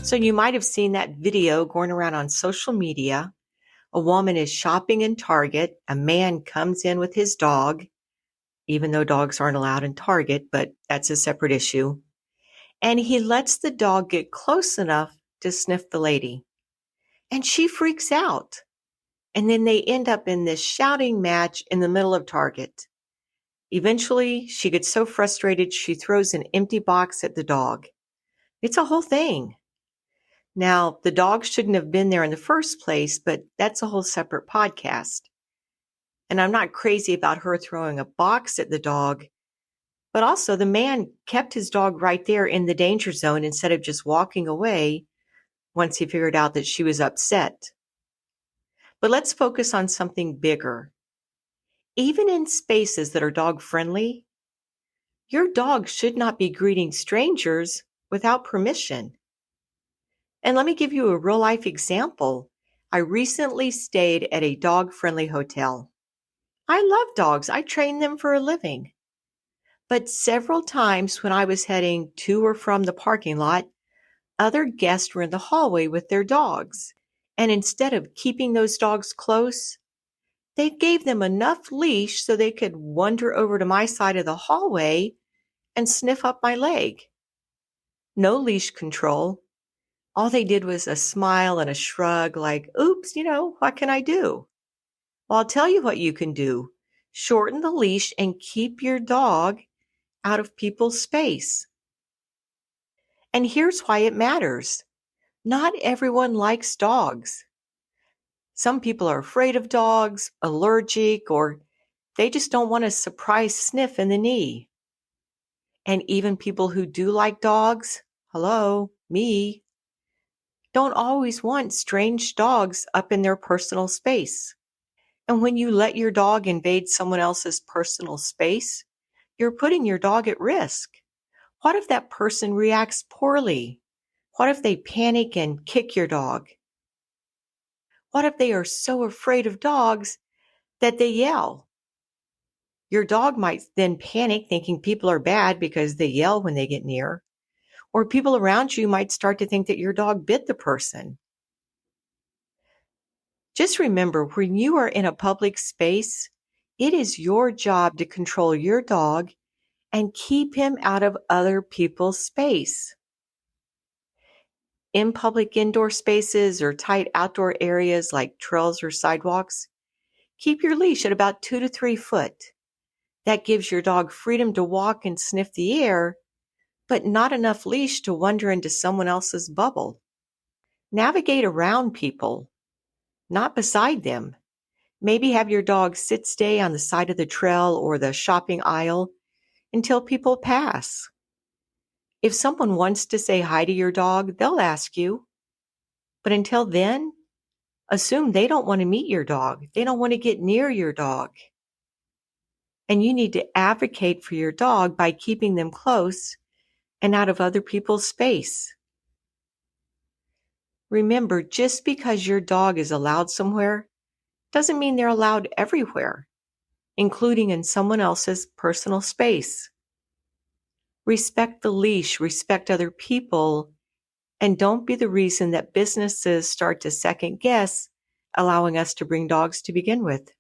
So you might have seen that video going around on social media. A woman is shopping in Target. A man comes in with his dog, even though dogs aren't allowed in Target, but that's a separate issue. And he lets the dog get close enough to sniff the lady. And she freaks out. And then they end up in this shouting match in the middle of Target. Eventually, she gets so frustrated, she throws an empty box at the dog. It's a whole thing. Now, the dog shouldn't have been there in the first place, but that's a whole separate podcast. And I'm not crazy about her throwing a box at the dog, but also the man kept his dog right there in the danger zone instead of just walking away once he figured out that she was upset. But let's focus on something bigger. Even in spaces that are dog-friendly, your dog should not be greeting strangers without permission. And let me give you a real-life example. I recently stayed at a dog-friendly hotel. I love dogs. I train them for a living. But several times when I was heading to or from the parking lot, other guests were in the hallway with their dogs. And instead of keeping those dogs close, they gave them enough leash so they could wander over to my side of the hallway and sniff up my leg. No leash control. All they did was a smile and a shrug like, oops, what can I do? Well, I'll tell you what you can do. Shorten the leash and keep your dog out of people's space. And here's why it matters. Not everyone likes dogs. Some people are afraid of dogs, allergic, or they just don't want a surprise sniff in the knee. And even people who do like dogs, hello, me, don't always want strange dogs up in their personal space. And when you let your dog invade someone else's personal space, you're putting your dog at risk. What if that person reacts poorly? What if they panic and kick your dog? What if they are so afraid of dogs that they yell? Your dog might then panic thinking people are bad because they yell when they get near. Or people around you might start to think that your dog bit the person. Just remember, when you are in a public space, it is your job to control your dog and keep him out of other people's space. In public indoor spaces or tight outdoor areas like trails or sidewalks, keep your leash at about 2 to 3 foot. That gives your dog freedom to walk and sniff the air, but not enough leash to wander into someone else's bubble. Navigate around people, not beside them. Maybe have your dog stay on the side of the trail or the shopping aisle until people pass. If someone wants to say hi to your dog, they'll ask you. But until then, assume they don't want to meet your dog. They don't want to get near your dog. And you need to advocate for your dog by keeping them close and out of other people's space. Remember, just because your dog is allowed somewhere doesn't mean they're allowed everywhere, including in someone else's personal space. Respect the leash, respect other people, and don't be the reason that businesses start to second guess allowing us to bring dogs to begin with.